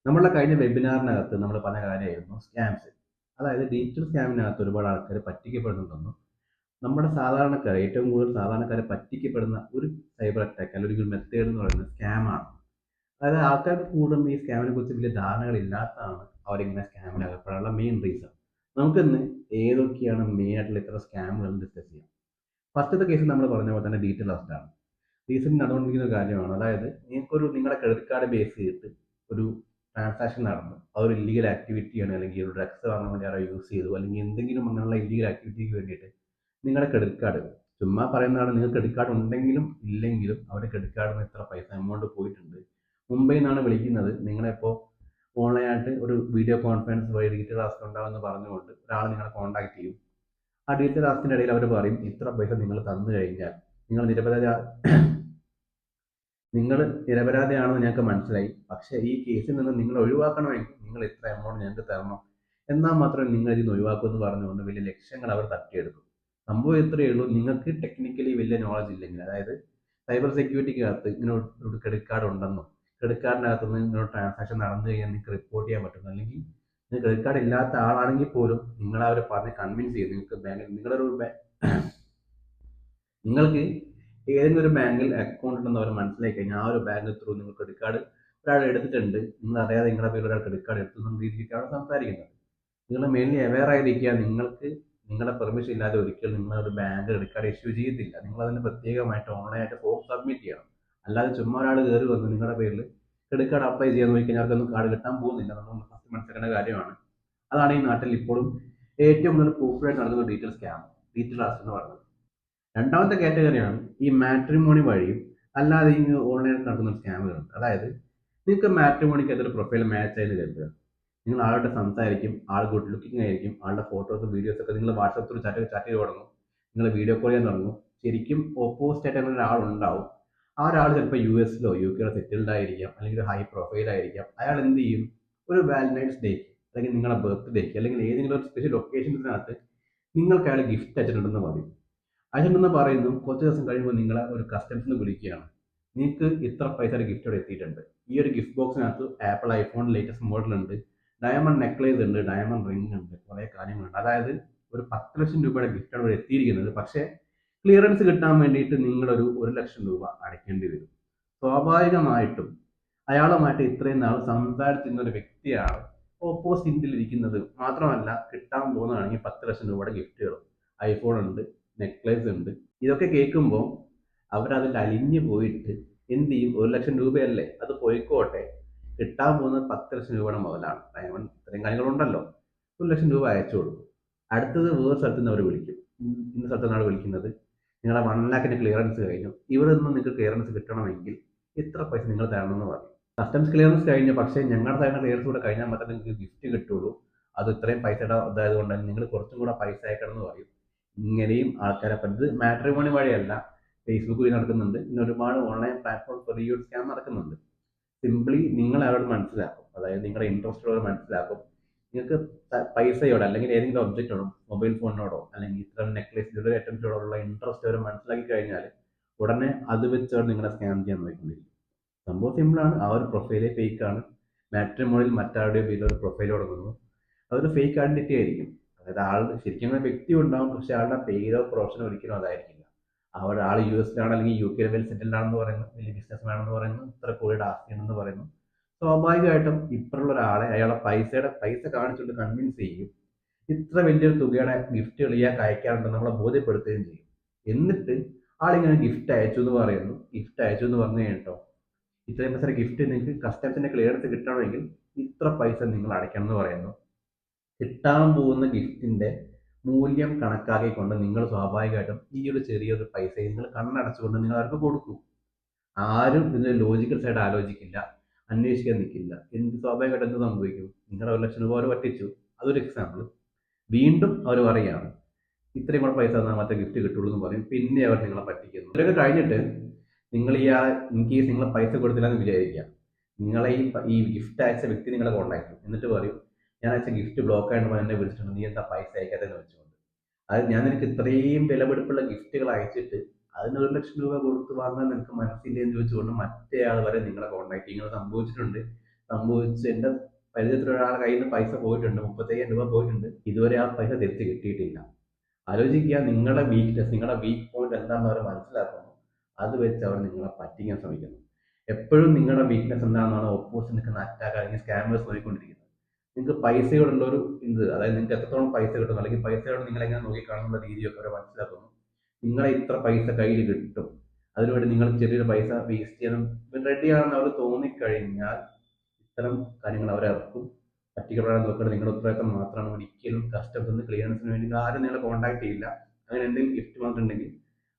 നമ്മളുടെ കഴിഞ്ഞ വെബിനാറിനകത്ത് നമ്മൾ പറഞ്ഞ കാര്യമായിരുന്നു സ്കാംസ്. അതായത് ഡിജിറ്റൽ സ്കാമിനകത്ത് ഒരുപാട് ആൾക്കാർ പറ്റിക്കപ്പെടുന്നുണ്ടെന്നും നമ്മുടെ സാധാരണക്കാർ ഏറ്റവും കൂടുതൽ സാധാരണക്കാരെ പറ്റിക്കപ്പെടുന്ന ഒരു സൈബർ അറ്റാക്ക് അല്ലെങ്കിൽ ഒരു മെത്തേഡ് എന്ന് പറയുന്നത് സ്കാമാണ്. അതായത് ആൾക്കാർക്ക് കൂടുതലും ഈ സ്കാമിനെ കുറിച്ച് വലിയ ധാരണകളില്ലാത്തതാണ് അവരിങ്ങനെ സ്കാമിൽ അകപ്പെടാനുള്ള മെയിൻ റീസൺ. നമുക്കിന്ന് ഏതൊക്കെയാണ് മെയിൻ ആയിട്ടുള്ള ഇത്ര സ്കാമുകൾ ഡിസ്കസ് ചെയ്യാം. ഫസ്റ്റത്തെ കേസ് നമ്മൾ പറഞ്ഞ പോലെ തന്നെ ഡീറ്റെയിൽ അറസ്റ്റ് ആണ്. റീസെന്റ് നടന്നുകൊണ്ടിരിക്കുന്ന ഒരു കാര്യമാണ്. അതായത് നിങ്ങളുടെ ക്രെഡിറ്റ് കാർഡ് ബേസ് ചെയ്തിട്ട് ഒരു ട്രാൻസാക്ഷൻ നടന്നു, അതൊരു ഇല്ലീഗൽ ആക്ടിവിറ്റിയാണ്, അല്ലെങ്കിൽ ഒരു ഡ്രഗ്സ് വാങ്ങാൻ വേണ്ടി ആരോ യൂസ് ചെയ്തു, അല്ലെങ്കിൽ എന്തെങ്കിലും അങ്ങനെയുള്ള ഇല്ലീഗൽ ആക്ടിവിറ്റിക്ക് വേണ്ടിയിട്ട് നിങ്ങളുടെ ക്രെഡിറ്റ് കാർഡ്, ചുമ്മാ പറയുന്നതാണ്, നിങ്ങൾക്ക് ക്രെഡിറ്റ് കാർഡ് ഉണ്ടെങ്കിലും ഇല്ലെങ്കിലും അവരുടെ ക്രെഡിറ്റ് കാർഡിൽ നിന്ന് ഇത്ര പൈസ എമൗണ്ട് പോയിട്ടുണ്ട്, മുംബൈയിൽ നിന്നാണ് വിളിക്കുന്നത്, നിങ്ങളിപ്പോൾ ഓൺലൈനായിട്ട് ഒരു വീഡിയോ കോൺഫറൻസ് വഴി ഡിജിറ്റൽ ടാസ്ക് ഉണ്ടാകുമെന്ന് പറഞ്ഞുകൊണ്ട് ഒരാൾ നിങ്ങളെ കോൺടാക്ട് ചെയ്യും. ആ ഡിജിറ്റൽ ടാസ്കിൻ്റെ ഇടയിൽ അവർ പറയും ഇത്ര പൈസ നിങ്ങൾ തന്നു കഴിഞ്ഞാൽ നിങ്ങൾ നിരപരാധി നിങ്ങൾ നിരപരാധിയാണെന്ന് ഞങ്ങൾക്ക് മനസ്സിലായി, പക്ഷേ ഈ കേസിൽ നിന്ന് നിങ്ങൾ ഒഴിവാക്കണമെങ്കിൽ നിങ്ങൾ ഇത്ര എമൗണ്ട് ഞങ്ങൾക്ക് തരണം, എന്നാൽ മാത്രമേ നിങ്ങൾ ഇതിന് ഒഴിവാക്കൂ എന്ന് പറഞ്ഞുകൊണ്ട് വലിയ ലക്ഷ്യങ്ങൾ അവർ തട്ടിയെടുക്കും. സംഭവം ഇത്രയേ ഉള്ളൂ, നിങ്ങൾക്ക് ടെക്നിക്കലി വലിയ നോളജ് ഇല്ലെങ്കിൽ, അതായത് സൈബർ സെക്യൂരിറ്റിക്കകത്ത് ഇങ്ങനെ ഒരു ക്രെഡിറ്റ് കാർഡ് ഉണ്ടെന്നോ ക്രെഡിറ്റ് കാർഡിനകത്ത് നിന്ന് ഇങ്ങനെ ട്രാൻസാക്ഷൻ നടന്നു കഴിഞ്ഞാൽ നിങ്ങൾക്ക് റിപ്പോർട്ട് ചെയ്യാൻ പറ്റും, അല്ലെങ്കിൽ നിങ്ങൾ ക്രെഡിറ്റ് കാർഡ് ഇല്ലാത്ത ആളാണെങ്കിൽ പോലും നിങ്ങളെ അവർ പറഞ്ഞ് കൺവിൻസ് ചെയ്യും നിങ്ങൾക്ക് ബാങ്കിൽ നിങ്ങൾക്ക് ഏതെങ്കിലും ഒരു ബാങ്കിൽ അക്കൗണ്ട് ഉണ്ടെന്ന് അവർ മനസ്സിലാക്കി കഴിഞ്ഞാൽ ആ ഒരു ബാങ്ക് ത്രൂ നിങ്ങൾ ക്രെഡിറ്റ് കാർഡ് ഒരാൾ എടുത്തിട്ടുണ്ട്, നിങ്ങൾ അറിയാതെ നിങ്ങളുടെ പേരിൽ ഒരാൾ ക്രെഡിറ്റ് കാർഡ് എടുത്തുന്ന രീതിക്കാണ് സംസാരിക്കുന്നത്. നിങ്ങൾ മെയിൻലി അവെയർ ആയിരിക്കുക, നിങ്ങൾക്ക് നിങ്ങളുടെ പെർമിഷൻ ഇല്ലാതെ ഒരിക്കലും നിങ്ങളൊരു ബാങ്ക് ക്രെഡിറ്റ് കാർഡ് ഇഷ്യൂ ചെയ്യത്തില്ല. നിങ്ങൾ അതിന് പ്രത്യേകമായിട്ട് ഓൺലൈനായിട്ട് ഫോം സബ്മിറ്റ് ചെയ്യണം. അല്ലാതെ ചുമ്മാ ഒരാൾ കയറി വന്ന് നിങ്ങളുടെ പേരിൽ ക്രെഡിറ്റ് കാർഡ് അപ്ലൈ ചെയ്യാൻ നോക്കി കഴിഞ്ഞാൽ അവർക്കൊന്നും കാർഡ് കിട്ടാൻ പോകുന്നില്ല. നമ്മൾ ഫസ്റ്റ് മനസ്സിലാക്കേണ്ട കാര്യമാണ്. അതാണ് ഈ നാട്ടിൽ ഇപ്പോഴും ഏറ്റവും കൂടുതൽ പോപ്പുലർ നടക്കുന്ന ഡീറ്റെയിൽ സ്കാം, ഡീറ്റെയിൽ ടാസ്ക് എന്ന് പറയുന്നത്. രണ്ടാമത്തെ കാറ്റഗറിയാണ് ഈ മാട്രിമോണി വഴിയും അല്ലാതെ ഈ ഓൺലൈനിൽ നടക്കുന്ന സ്കാമുകളുണ്ട്. അതായത് നിങ്ങൾക്ക് മാട്രിമോണിക്ക് അതൊരു പ്രൊഫൈൽ മാച്ച് ആയെന്ന് കരുതുക, നിങ്ങൾ ആളോട് സംസാരിക്കും, ആൾ ഗുഡ് ലുക്കിംഗ് ആയിരിക്കും, ആളുടെ ഫോട്ടോസും വീഡിയോസും ഒക്കെ നിങ്ങൾ വാട്സപ്പ് ത്രൂ ചാറ്റ് ചെയ്ത് തുടങ്ങും, നിങ്ങൾ വീഡിയോ കോൾ ചെയ്യാൻ തുടങ്ങും. ശരിക്കും ഓപ്പോസിറ്റ് ആയിട്ട് അങ്ങനെ ഒരാളുണ്ടാവും. ആ ഒരാൾ ചിലപ്പോൾ യു എസിലോ യു കെയിലോ സെറ്റിൽഡ് ആയിരിക്കാം, അല്ലെങ്കിൽ ഹൈ പ്രൊഫൈൽ ആയിരിക്കാം. അയാൾ എന്ത് ചെയ്യും, ഒരു വാലന്റൈൻസ് ഡേക്ക് അല്ലെങ്കിൽ നിങ്ങളുടെ ബർത്ത്ഡേക്ക് അല്ലെങ്കിൽ ഏതെങ്കിലും ഒരു സ്പെഷ്യൽ ഒക്കേഷൻസിനകത്ത് നിങ്ങൾക്ക് അയാൾ ഗിഫ്റ്റ് അയച്ചിട്ടുണ്ടെന്ന് പറയും. അയച്ചിട്ടുണ്ടെന്ന് പറയുന്നു, കുറച്ച് ദിവസം കഴിയുമ്പോൾ നിങ്ങളെ ഒരു കസ്റ്റംസിന് വിളിക്കുകയാണ്, നിങ്ങൾക്ക് ഇത്ര പൈസയുടെ ഗിഫ്റ്റ് ഇവിടെ എത്തിയിട്ടുണ്ട്, ഈ ഒരു ഗിഫ്റ്റ് ബോക്സിനകത്ത് ആപ്പിൾ ഐഫോൺ ലേറ്റസ്റ്റ് മോഡൽ ഉണ്ട്, ഡയമണ്ട് നെക്ലേസ് ഉണ്ട്, ഡയമണ്ട് റിംഗ് ഉണ്ട്, കുറേ കാര്യങ്ങളുണ്ട്. അതായത് ഒരു 10 ലക്ഷം രൂപയുടെ ഗിഫ്റ്റാണ് ഇവിടെ എത്തിയിരിക്കുന്നത്. പക്ഷേ ക്ലിയറൻസ് കിട്ടാൻ വേണ്ടിയിട്ട് നിങ്ങളൊരു 1 ലക്ഷം രൂപ അടയ്ക്കേണ്ടി വരും. സ്വാഭാവികമായിട്ടും അയാളുമായിട്ട് ഇത്രയും നാൾ സംസാരിച്ചിരുന്ന ഒരു വ്യക്തിയാണ് ഓപ്പോസിറ്റിൽ ഇരിക്കുന്നത്. മാത്രമല്ല കിട്ടാൻ പോകുന്നതാണെങ്കിൽ 10 ലക്ഷം രൂപയുടെ ഗിഫ്റ്റുകളും ഐഫോൺ ഉണ്ട്, നെക്ലേസ് ഉണ്ട്. ഇതൊക്കെ കേൾക്കുമ്പോൾ അവരതിൽ അലിഞ്ഞു പോയിട്ട് എന്ത് ചെയ്യും, 1 ലക്ഷം രൂപയല്ലേ അത് പോയിക്കോട്ടെ, കിട്ടാൻ പോകുന്നത് 10 ലക്ഷം രൂപയുടെ മുതലാണ്, ഡയമണ്ട് ഇത്രയും കാര്യങ്ങളുണ്ടല്ലോ, 1 ലക്ഷം രൂപ അയച്ചു കൊടുക്കും. അടുത്തത് വേറെ സ്ഥലത്ത് നിന്ന് അവർ വിളിക്കും, ഇന്ന സ്ഥലത്ത് നിന്നാണ് വിളിക്കുന്നത്, നിങ്ങളുടെ 1 ലാഖിൻ്റെ ക്ലിയറൻസ് കഴിഞ്ഞു, ഇവിടെ നിന്ന് നിങ്ങൾക്ക് ക്ലിയറൻസ് കിട്ടണമെങ്കിൽ ഇത്ര പൈസ നിങ്ങൾ തരണമെന്ന് പറയും. കസ്റ്റംസ് ക്ലിയറൻസ് കഴിഞ്ഞു, പക്ഷേ ഞങ്ങളുടെ തരുന്ന ക്ലിയറൻസ് കൂടെ കഴിഞ്ഞാൽ മാത്രമേ നിങ്ങൾക്ക് ഗിഫ്റ്റ് കിട്ടുള്ളൂ, അത് ഇത്രയും പൈസയുടെ ഇതായത് കൊണ്ട് നിങ്ങൾ കുറച്ചും കൂടെ പൈസ അയക്കണമെന്ന് പറയും. ഇങ്ങനെയും ആൾക്കാരെ പറ്റി മാട്രിമോണി വഴിയല്ല, ഫേസ്ബുക്ക് വഴി നടക്കുന്നുണ്ട്, പിന്നെ ഒരുപാട് ഓൺലൈൻ പ്ലാറ്റ്ഫോം ഈ ഒരു സ്കാം നടക്കുന്നുണ്ട്. സിംപ്ലി നിങ്ങൾ അവരോട് മനസ്സിലാക്കും, അതായത് നിങ്ങളുടെ ഇൻട്രസ്റ്റോട് മനസ്സിലാക്കും, നിങ്ങൾക്ക് പൈസയോടെ അല്ലെങ്കിൽ ഏതെങ്കിലും ഒബ്ജക്റ്റോടോ മൊബൈൽ ഫോണിനോടോ അല്ലെങ്കിൽ ഇത്തരം നെക്ലേസ് ജ്വല്ലറി ഐറ്റംസിനോടുള്ള ഇൻട്രസ്റ്റ് അവർ മനസ്സിലാക്കി കഴിഞ്ഞാൽ ഉടനെ അത് വെച്ചവർ നിങ്ങളെ സ്കാം ചെയ്യാൻ നോക്കിക്കൊണ്ടിരിക്കും. സംഭവം സിമ്പിളാണ്, ആ ഒരു പ്രൊഫൈലേ ഫേക്ക് ആണ്. മാട്രിമോണിയിൽ മറ്റാരുടെയോ പേരിൽ ഒരു പ്രൊഫൈൽ തുടങ്ങുന്നു, അതൊരു ഫേക്ക് ഐഡന്റിറ്റി ആയിരിക്കും. അതായത് ആൾ ശരിക്കും അങ്ങനെ വ്യക്തി ഉണ്ടാവും, പക്ഷെ ആളുടെ പേരോ പ്രൊഫഷനോ ഒരിക്കലും അതായിരിക്കില്ല. അവിടെ ആൾ യു എസിലാണ് അല്ലെങ്കിൽ യു കെയിൽ വെൽ സെറ്റിൽഡ് ആണെന്ന് പറയുന്നു, വലിയ ബിസിനസ് ആണെന്ന് പറയുന്നു, ഇത്ര കോടിയുടെ ആസ്തിയാണെന്ന് പറയുന്നു. സ്വാഭാവികമായിട്ടും ഇപ്പോഴുള്ള ഒരാളെ അയാളെ പൈസ കാണിച്ചുകൊണ്ട് കൺവിൻസ് ചെയ്യും, ഇത്ര വലിയൊരു തുകയുടെ ഗിഫ്റ്റുകൾ ഇയാൾക്ക് അയക്കാറുണ്ടെന്ന് നമ്മളെ ബോധ്യപ്പെടുത്തുകയും ചെയ്യും. എന്നിട്ട് ആളിങ്ങനെ ഗിഫ്റ്റ് അയച്ചു എന്ന് പറയുന്നു, ഗിഫ്റ്റ് അയച്ചു എന്ന് പറഞ്ഞു കഴിഞ്ഞിട്ടോ, ഇത്രയും പൈസ ഗിഫ്റ്റ് നിങ്ങൾക്ക് കസ്റ്റംസിന്റെ ക്ലിയറൻസ് കിട്ടണമെങ്കിൽ ഇത്ര പൈസ നിങ്ങൾ അടയ്ക്കണം എന്ന് പറയുന്നു. കിട്ടാൻ പോകുന്ന ഗിഫ്റ്റിന്റെ മൂല്യം കണക്കാക്കിക്കൊണ്ട് നിങ്ങൾ സ്വാഭാവികമായിട്ടും ഈ ഒരു ചെറിയൊരു പൈസ നിങ്ങൾ കണ്ണടച്ചുകൊണ്ട് നിങ്ങൾ അവർക്ക് കൊടുക്കും. ആരും ഇതിന്റെ ലോജിക്കൽ സൈഡ് ആലോചിക്കില്ല, അന്വേഷിക്കാൻ നിൽക്കില്ല. സ്വാഭാവികമായിട്ട് എന്ത് സംഭവിക്കും, നിങ്ങളുടെ 1 ലക്ഷം രൂപ അവർ പറ്റിച്ചു, അതൊരു എക്സാമ്പിൾ. വീണ്ടും അവർ പറയുകയാണ് ഇത്രയും കൂടെ പൈസ തന്നാൽ മാത്രമേ ഗിഫ്റ്റ് കിട്ടുള്ളൂ എന്ന് പറയും. പിന്നെ അവർ നിങ്ങളെ പറ്റിക്കുന്നു. ഇതൊക്കെ കഴിഞ്ഞിട്ട് നിങ്ങൾ ഇൻ കേസ് നിങ്ങൾ പൈസ കൊടുത്തില്ല എന്ന് വിചാരിക്കുക, നിങ്ങളെ ഈ ഗിഫ്റ്റ് അയച്ച വ്യക്തി നിങ്ങളെ കോൺടാക്ട് ചെയ്യും, എന്നിട്ട് പറയും ഞാൻ അയച്ച ഗിഫ്റ്റ് ബ്ലോക്ക് ആയിട്ട് എന്നെ വിളിച്ചിട്ടുണ്ട്, നീ എന്താ പൈസ അയക്കാതെന്ന് വെച്ചുകൊണ്ട്. അത് ഞാൻ നിനക്ക് ഇത്രയും വിലപിടിപ്പുള്ള ഗിഫ്റ്റുകൾ അയച്ചിട്ട് അതിന് 1 ലക്ഷം രൂപ കൊടുത്ത് വാങ്ങാൻ നിനക്ക് മനസ്സില്ലേ എന്ന് ചോദിച്ചുകൊണ്ട് മറ്റേ ആൾ വരെ നിങ്ങളെ കോൺടാക്ട് ചെയ്യുന്നത് സംഭവിച്ചിട്ടുണ്ട്. സംഭവിച്ച് എൻ്റെ പരിചയത്തിൽ ഒരാളുടെ കയ്യിൽ നിന്ന് പൈസ പോയിട്ടുണ്ട്, 35,000 രൂപ പോയിട്ടുണ്ട്. ഇതുവരെ ആ പൈസ തിരിച്ച് കിട്ടിയിട്ടില്ല. ആലോചിക്കുക, നിങ്ങളുടെ വീക്ക്നെസ്, നിങ്ങളുടെ വീക്ക് പോയിന്റ് എന്താണെന്ന് അവർ മനസ്സിലാക്കുന്നു. അത് വെച്ച് അവർ നിങ്ങളെ പറ്റിക്കാൻ ശ്രമിക്കുന്നു. എപ്പോഴും നിങ്ങളുടെ വീക്ക്നെസ് എന്താണെന്നാണ് ഓപ്പോസിറ്റ് നിൽക്കുന്ന അറ്റാക്ക് അല്ലെങ്കിൽ സ്കാമേഴ്സ് നോക്കിക്കൊണ്ടിരിക്കുന്നത്. നിങ്ങൾക്ക് പൈസയോടുള്ള ഒരു ഇത്, അതായത് നിങ്ങൾക്ക് എത്രത്തോളം പൈസ കിട്ടുന്നു, അല്ലെങ്കിൽ പൈസയോട് നിങ്ങളെങ്ങനെ നോക്കിക്കാണുന്ന രീതിയൊക്കെ അവർ മനസ്സിലാക്കുന്നു. നിങ്ങളെ ഇത്ര പൈസ കയ്യിൽ കിട്ടും, അതിനുവേണ്ടി നിങ്ങൾ ചെറിയൊരു പൈസ വേസ്റ്റ് ചെയ്യാൻ റെഡിയാണെന്ന് അവർ തോന്നിക്കഴിഞ്ഞാൽ ഇത്തരം കാര്യങ്ങൾ അവരെ ഇറക്കും. പറ്റിക്കപ്പെടാൻ നോക്കേണ്ടത് നിങ്ങളുടെ ഉത്തരവാദിത്തം മാത്രമാണ്. ഒരിക്കലും കസ്റ്റമേഴ്സിന് ക്ലിയറൻസിന് വേണ്ടി ആരും നിങ്ങളെ കോൺടാക്ട് ചെയ്യില്ല. അങ്ങനെ എന്തെങ്കിലും ഗിഫ്റ്റ് വന്നിട്ടുണ്ടെങ്കിൽ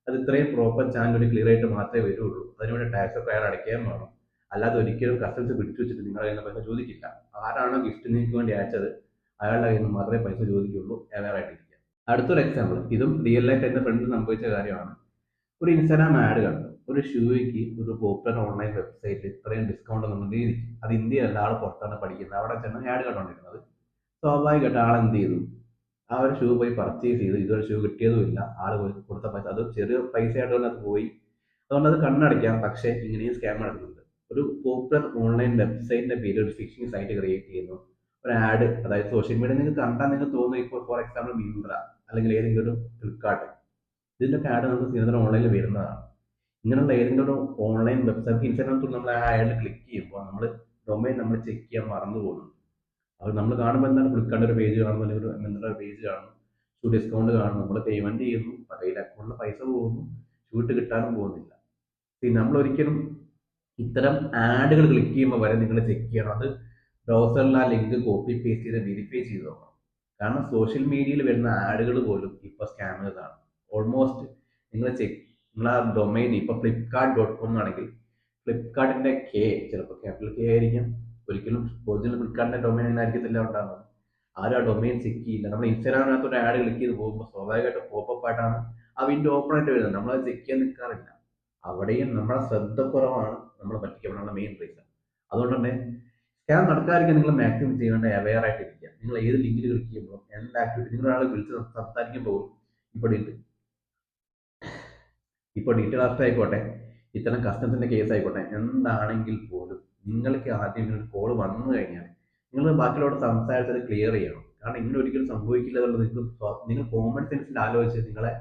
അത് ഇത്രയും പ്രോപ്പർ ചാനൽ വഴി ക്ലിയർ ആയിട്ട് മാത്രമേ വരുള്ളൂ. അതിനുവേണ്ടി ടാക്സ് ഒക്കെ അയാൾ അടയ്ക്കുകയും വേണം. അല്ലാതെ ഒരിക്കലും കസ്റ്റമേഴ്സ് പിടിച്ചു വെച്ചിട്ട് നിങ്ങളുടെ കയ്യിൽ നിന്ന് പൈസ ചോദിക്കില്ല. ആരാണോ ഗിഫ്റ്റ് നിങ്ങൾക്ക് വേണ്ടി അയച്ചത് അയാളുടെ കയ്യിൽ നിന്ന് മാത്രമേ പൈസ ചോദിക്കുള്ളൂ, അവയറായിട്ടിരിക്കുക. അടുത്തൊരു എക്സാമ്പിൾ, ഇതും റിയൽ ലൈഫ് എൻ്റെ ഫ്രണ്ട് സംഭവിച്ച കാര്യമാണ്. ഒരു ഇൻസ്റ്റാഗ്രാം ആഡ് കണ്ടു, ഒരു ഷൂയ്ക്ക് ഒരു പോപ്പുലർ ഓൺലൈൻ വെബ്സൈറ്റിൽ ഇത്രയും ഡിസ്കൗണ്ട് എന്നുള്ള രീതിക്ക്. അത് ഇന്ത്യയിലല്ല, ആൾ പുറത്താണ് പഠിക്കുന്നത്. അവിടെ ചെന്ന് ആഡ് കണ്ടുകൊണ്ടിരുന്നത്. സ്വാഭാവികമായിട്ട് ആൾ എന്ത് ചെയ്തു, ആ ഒരു ഷൂ പോയി പർച്ചേസ് ചെയ്തു. ഇതുവരെ ഷൂ കിട്ടിയതുമില്ല. ആൾ പോയി കൊടുത്ത പൈസ, അത് ചെറിയ പൈസ ആയിട്ട് അത് പോയി. അതുകൊണ്ട് അത് കണ്ണടയ്ക്കാം. പക്ഷേ ഇങ്ങനെയും സ്കാം നടക്കുന്നുണ്ട്. ഒരു പോപ്പുലർ ഓൺലൈൻ വെബ്സൈറ്റിന്റെ പേര് ഒരു ഫിഷിംഗ് സൈറ്റ് ക്രിയേറ്റ് ചെയ്യുന്നു. ഒരു ആഡ്, അതായത് സോഷ്യൽ മീഡിയ നിങ്ങൾക്ക് കണ്ടാൽ നിങ്ങൾക്ക് തോന്നുന്നു, ഇപ്പോൾ ഫോർ എക്സാമ്പിൾ മിന്ത്ര അല്ലെങ്കിൽ ഏതെങ്കിലും ഒരു ഫ്ലിപ്കാർട്ട്, ഇതിൻ്റെയൊക്കെ ആഡ് നമുക്ക് നിരന്തരം ഓൺലൈനിൽ വരുന്നതാണ്. ഇങ്ങനെയുള്ള ഏതെങ്കിലും ഒരു ഓൺലൈൻ വെബ്സൈറ്റ് ഇൻസ്റ്റാഗ്രാം ത്രൂ നമ്മൾ ആ ആഡ് ക്ലിക്ക് ചെയ്യുമ്പോൾ നമ്മൾ ഡൊമൈൻ നമ്മൾ ചെക്ക് ചെയ്യാൻ മറന്നു പോകുന്നു. അത് നമ്മൾ കാണുമ്പോൾ എന്താണ്, ഫ്ലിപ്കാർട്ട് ഒരു പേജ് കാണുന്നു, അല്ലെങ്കിൽ ഒരു മിന്ത്ര ഒരു പേജ് കാണുന്നു, ഷൂ ഡിസ്കൗണ്ട് കാണുന്നു, നമ്മൾ പേയ്മെന്റ് ചെയ്യുന്നു, കയ്യിൽ അക്കൗണ്ടിൽ പൈസ പോകുന്നു, ഷൂ ഇട്ട് കിട്ടാനും പോകുന്നില്ല. നമ്മൾ ഒരിക്കലും ഇത്തരം ആഡുകൾ ക്ലിക്ക് ചെയ്യുമ്പോൾ വരെ നിങ്ങൾ ചെക്ക് ചെയ്യണം. അത് ബ്രൗസറിൽ ആ ലിങ്ക് കോപ്പി പേസ്റ്റ് ചെയ്ത് വെരിഫൈ ചെയ്ത് നോക്കണം. കാരണം സോഷ്യൽ മീഡിയയിൽ വരുന്ന ആഡുകൾ പോലും ഇപ്പോൾ സ്കാമേഴ്സ് ആണ്. ഓൾമോസ്റ്റ് നിങ്ങൾ നിങ്ങൾ ആ ഡൊമൈൻ ഇപ്പോൾ flipkart.com ആണെങ്കിൽ ഫ്ലിപ്കാർട്ടിന്റെ കെ ചിലപ്പോൾ ക്യാപിറ്റൽ കെ ആയിരിക്കും, ഒരിക്കലും ഒറിജിനൽ ഫ്ലിപ്കാർട്ടിന്റെ ഡൊമൈൻ ആയിരിക്കത്തില്ല ഉണ്ടാകുന്നത്. ആരും ആ ഡൊമൈൻ ചെക്ക് ചെയ്യില്ല. നമ്മൾ ഇൻസ്റ്റാഗ്രാമിനകത്ത് ഒരു ആഡ് ക്ലിക്ക് ചെയ്ത് പോകുമ്പോൾ സ്വാഭാവികമായിട്ട് പോപ്പപ്പ് ആയിട്ടാണ് ആ വിൻഡോ ഓപ്പൺ ആയിട്ട് വരുന്നത്. നമ്മളത് ചെക്ക് ചെയ്യാൻ നിൽക്കാറില്ല. അവിടെയും നമ്മുടെ ശ്രദ്ധക്കുറവാണ് നമ്മൾ പറ്റിക്കപ്പെടാനുള്ള മെയിൻ റീസൺ. അതുകൊണ്ട് തന്നെ സ്കാം നടക്കാതിരിക്കാൻ നിങ്ങൾ മാക്സിമം ചെയ്യേണ്ട അവെയർ ആയിട്ടിരിക്കുക. നിങ്ങൾ ഏത് ലിങ്കിൽ ക്ലിക്ക് ചെയ്യുമ്പോൾ, എന്ത് ആക്ടിവിറ്റി, നിങ്ങൾ ഒരാളെ വിളിച്ച് സംസാരിക്കുമ്പോൾ ഇപ്പോൾ ഡീറ്റെയിൽ അറസ്റ്റ് ആയിക്കോട്ടെ, ഇത്തരം കസ്റ്റംസിന്റെ കേസ് ആയിക്കോട്ടെ, എന്താണെങ്കിൽ പോലും നിങ്ങൾക്ക് ആദ്യം ഒരു കോൾ വന്നു കഴിഞ്ഞാൽ നിങ്ങൾ ബാക്കിയോട് സംസാരിച്ചത് ക്ലിയർ ചെയ്യണം. കാരണം ഇങ്ങനെ ഒരിക്കലും സംഭവിക്കില്ല എന്നുള്ളത് നിങ്ങൾ കോമൺ സെൻസിൽ ആലോചിച്ച് നിങ്ങളെ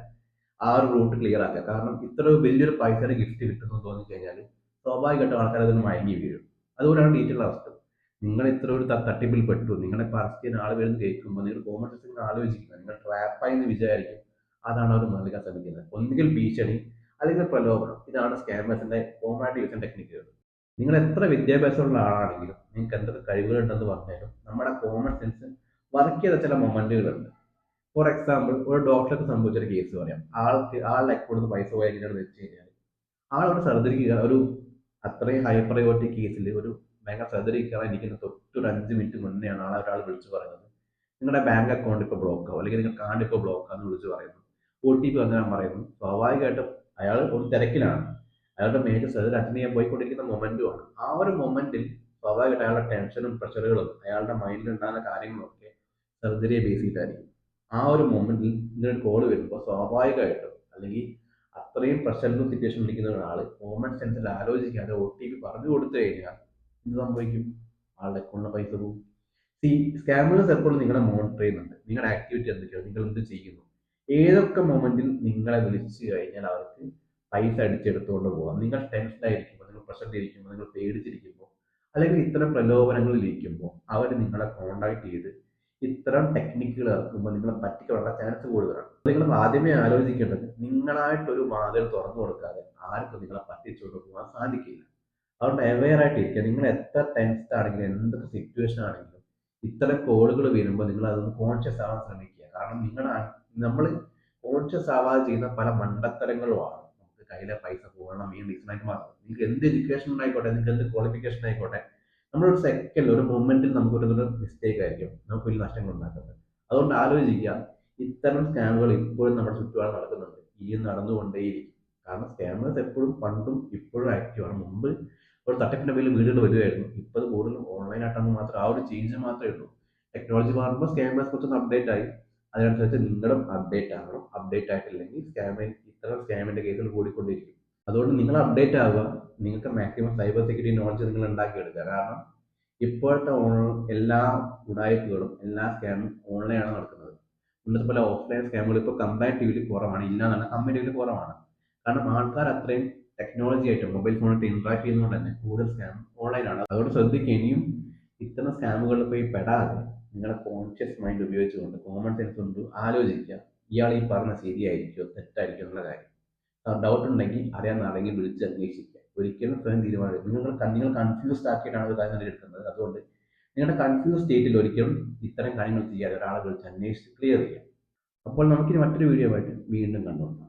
ആ ഒരു റൂട്ട് ക്ലിയർ ആക്കുക. കാരണം ഇത്ര വലിയൊരു പൈസയുടെ ഗിഫ്റ്റ് കിട്ടുന്നു തോന്നിക്കഴിഞ്ഞാൽ സ്വാഭാവികമായിട്ടും ആൾക്കാർ അതിന് മയങ്ങി വീഴും. അതുകൊണ്ടാണ് ഡീറ്റെയിൽ അറസ്റ്റ്. നിങ്ങൾ ഇത്ര ഒരു തട്ടിപ്പിൽ പെട്ടു, നിങ്ങളെ അറസ്റ്റ് ചെയ്യുന്ന ആൾ വരുന്ന കേൾക്കുമ്പോൾ നിങ്ങൾ കോമൺ സെൻസിൽ ആലോചിക്കുക, നിങ്ങൾ ട്രാപ്പായി എന്ന് വിചാരിക്കും. അതാണ് അവർ നൽകാൻ ശ്രമിക്കുന്നത്. ഒന്നുകിൽ ഭീഷണി അല്ലെങ്കിൽ പ്രലോഭനം. ഇതാണ് സ്കാമേഴ്സിന്റെ കോമൺ ആയിട്ട് യൂസ് ടെക്നിക്കുകൾ. നിങ്ങൾ എത്ര വിദ്യാഭ്യാസമുള്ള ആളാണെങ്കിലും, നിങ്ങൾക്ക് എന്തൊക്കെ കഴിവുകളുണ്ടെന്ന് പറഞ്ഞാലും നമ്മുടെ കോമൺ സെൻസ് വർക്ക് ചെയ്ത ചില മൊമെന്റുകളുണ്ട്. ഫോർ എക്സാമ്പിൾ, ഒരു ഡോക്ടർക്ക് സംഭവിച്ചൊരു കേസ് പറയാം. ആളുടെ അക്കൗണ്ടിൽ നിന്ന് പൈസ പോയാൽ എങ്ങനെയാണെന്ന് വെച്ച് കഴിഞ്ഞാൽ, ആളൊരു സർജറിക്ക് ഒരു അത്രയും ഹൈ പ്രയോറിറ്റി കേസിൽ ഒരു ഭയങ്കര സർജറി കയറാൻ ഇരിക്കുന്ന തൊട്ടൊരു 5 മിനിറ്റ് മുന്നെയാണ് ഒരാൾ വിളിച്ചു പറയുന്നത്, നിങ്ങളുടെ ബാങ്ക് അക്കൗണ്ട് ഇപ്പോൾ ബ്ലോക്ക് ആവും, അല്ലെങ്കിൽ നിങ്ങളുടെ കാർഡ് ഇപ്പോൾ ബ്ലോക്ക് ആണെന്ന് വിളിച്ചു പറയുന്നു. OTP വന്നാൽ പറയുന്നു. സ്വാഭാവികമായിട്ടും അയാൾ ഒരു തിരക്കിലാണ്, അയാളുടെ മേജർ സർജറി അറ്റൻഡ് ചെയ്യാൻ പോയിക്കൊണ്ടിരിക്കുന്ന മൊമെന്റുമാണ്. ആ ഒരു മൊമെന്റിൽ സ്വാഭാവികമായിട്ട് അയാളുടെ ടെൻഷനും പ്രഷറുകളും അയാളുടെ മൈൻഡിൽ ഉണ്ടാകുന്ന കാര്യങ്ങളൊക്കെ സർജറിയെ ബേസ് ചെയ്തിട്ടായിരിക്കും. ആ ഒരു മൊമെന്റിൽ ഇങ്ങനെ കോൾ വരുമ്പോൾ സ്വാഭാവികമായിട്ടും, അല്ലെങ്കിൽ അത്രയും പ്രഷറിലും സിറ്റുവേഷൻ ഇരിക്കുന്ന ഒരാൾ കോമൺ സെൻസിൽ ആലോചിക്കാതെ OTP പറഞ്ഞു കൊടുത്തു കഴിഞ്ഞാൽ എന്ത് സംഭവിക്കും? ആളുടെ അക്കൗണ്ടിലെ പൈസ പോകും. സ്കാമേഴ്സ് എപ്പോഴും നിങ്ങളെ മോണിറ്റർ ചെയ്യുന്നുണ്ട്. നിങ്ങളുടെ ആക്ടിവിറ്റി എന്തൊക്കെയാണ്, നിങ്ങൾ എന്ത് ചെയ്യുന്നു, ഏതൊക്കെ മൊമെന്റിൽ നിങ്ങളെ വിളിച്ചു കഴിഞ്ഞാൽ അവർക്ക് പൈസ അടിച്ചെടുത്തുകൊണ്ട് പോകാം. നിങ്ങൾ ടെൻഷനായിരിക്കുമ്പോൾ, നിങ്ങൾ പ്രഷറിലിരിക്കുമ്പോൾ, നിങ്ങൾ പേടിച്ചിരിക്കുമ്പോൾ, അല്ലെങ്കിൽ ഇത്തരം പ്രലോഭനങ്ങളിൽ ഇരിക്കുമ്പോൾ അവർ നിങ്ങളെ കോൺടാക്ട് ചെയ്ത് ഇത്തരം ടെക്നിക്കുകൾ ഇറക്കുമ്പോൾ നിങ്ങളെ പറ്റിക്കാനുള്ള ചാൻസ് കൂടുതലാണ്. നിങ്ങൾ ആദ്യമേ ആലോചിക്കേണ്ടത്, നിങ്ങളായിട്ടൊരു വാതിൽ തുറന്നു കൊടുക്കാതെ ആർക്കും നിങ്ങളെ പറ്റിച്ചുകൊണ്ട് പോകാൻ സാധിക്കില്ല. അതുകൊണ്ട് അവെയർ ആയിട്ടിരിക്കുക. നിങ്ങൾ എത്ര ടെൻസ്ഡ് ആണെങ്കിലും, എന്തൊക്കെ സിറ്റുവേഷൻ ആണെങ്കിലും, ഇത്തരം കോളുകൾ വരുമ്പോൾ നിങ്ങൾ അതൊന്ന് കോൺഷ്യസ് ആവാൻ ശ്രമിക്കുക. കാരണം നമ്മൾ കോൺഷ്യസ് ആവാതെ ചെയ്യുന്ന പല മണ്ടത്തരങ്ങളുമാണ് നമുക്ക് കയ്യിലെ പൈസ പോകണം മെയിൻ റീസണായിട്ട് മാറുന്നത്. നിങ്ങൾക്ക് എന്ത് എഡ്യൂക്കേഷൻ ആയിക്കോട്ടെ, നിങ്ങൾക്ക് എന്ത് ക്വാളിഫിക്കേഷൻ ആയിക്കോട്ടെ, നമ്മളൊരു സെക്കൻഡ്, ഒരു മൊമെന്റിൽ നമുക്കൊരു മിസ്റ്റേക്ക് ആയിരിക്കും നമുക്ക് വലിയ നഷ്ടങ്ങൾ ഉണ്ടാക്കുന്നത്. അതുകൊണ്ട് ആലോചിക്കുക, ഇത്തരം സ്കാമുകൾ ഇപ്പോഴും നമ്മുടെ ചുറ്റുപാട് നടക്കുന്നുണ്ട്, ഇനിയും നടന്നുകൊണ്ടേയിരിക്കും. കാരണം സ്കാമേഴ്സ് എപ്പോഴും പണ്ടും ഇപ്പോഴും ആക്റ്റീവാണ്. മുമ്പ് ഒരു തട്ടിപ്പിന്റെ പേരിൽ വീടുകൾ വരുമായിരുന്നു. ഇപ്പോൾ അത് കൂടുതലും ഓൺലൈൻ ആയിട്ടാണെന്ന് മാത്രം, ആ ഒരു ചേഞ്ച് മാത്രമേ ഉള്ളൂ. ടെക്നോളജി മാറുമ്പോൾ സ്കാമേഴ്സ് കുറച്ചൊന്ന് അപ്ഡേറ്റ് ആയി. അതിനനുസരിച്ച് നിങ്ങളും അപ്ഡേറ്റ് ആകണം. അപ്ഡേറ്റ് ആയിട്ടില്ലെങ്കിൽ ഇത്തരം സ്കാമിന്റെ കേസുകൾ കൂടിക്കൊണ്ടിരിക്കും. അതുകൊണ്ട് നിങ്ങൾ അപ്ഡേറ്റ് ആവുക. നിങ്ങൾക്ക് മാക്സിമം സൈബർ സെക്യൂരിറ്റി നോളജ് നിങ്ങൾ ഉണ്ടാക്കിയെടുക്കുക. കാരണം ഇപ്പോഴത്തെ എല്ലാ ഉടായ്പകളും എല്ലാ സ്കാമും ഓൺലൈനാണ് നടക്കുന്നത്. ഇന്നത്തെ പോലെ ഓഫ്ലൈൻ സ്കാമുകൾ ഇപ്പോൾ കമ്പാരിറ്റീവ്ലി കുറവാണ്, ഇല്ല എന്നല്ല, കമ്പാരിറ്റീവ്ലി കുറവാണ്. കാരണം ആൾക്കാർ അത്രയും ടെക്നോളജി ആയിട്ട് മൊബൈൽ ഫോണായിട്ട് ഇന്ററാക്ട് ചെയ്യുന്നതുകൊണ്ട് തന്നെ കൂടുതൽ സ്കാം ഓൺലൈനാണ്. അതുകൊണ്ട് ശ്രദ്ധിക്കുക, ഇനിയും ഇത്തരം സ്കാമുകളിൽ പോയി പെടാതെ നിങ്ങളുടെ കോൺഷ്യസ് മൈൻഡ് ഉപയോഗിച്ചുകൊണ്ട് കോമൺ സെൻസ് കൊണ്ട് ആലോചിക്കുക, ഇയാൾ ഈ പറഞ്ഞ ശരിയായിരിക്കുമോ തെറ്റായിരിക്കുമോ എന്നുള്ള കാര്യം. ഡൗട്ട് ഉണ്ടെങ്കിൽ അറിയാവുന്ന ആരെങ്കിലും വിളിച്ച് അന്വേഷിക്കുക. ഒരിക്കലും സ്വയം തീരുമാനം നിങ്ങൾ കൺഫ്യൂസ്ഡ് ആക്കിയിട്ടാണ് ഒരു കാര്യം എടുക്കുന്നത്. അതുകൊണ്ട് നിങ്ങളുടെ കൺഫ്യൂസ് സ്റ്റേറ്റിൽ ഒരിക്കലും ഇത്തരം കാര്യങ്ങൾ ചെയ്യാതെ ഒരാളെ വിളിച്ച് അന്വേഷിച്ച് ക്ലിയർ ചെയ്യുക. അപ്പോൾ നമുക്കിനി മറ്റൊരു വീഡിയോ ആയിട്ട് വീണ്ടും കണ്ടുകൊണ്ടാം.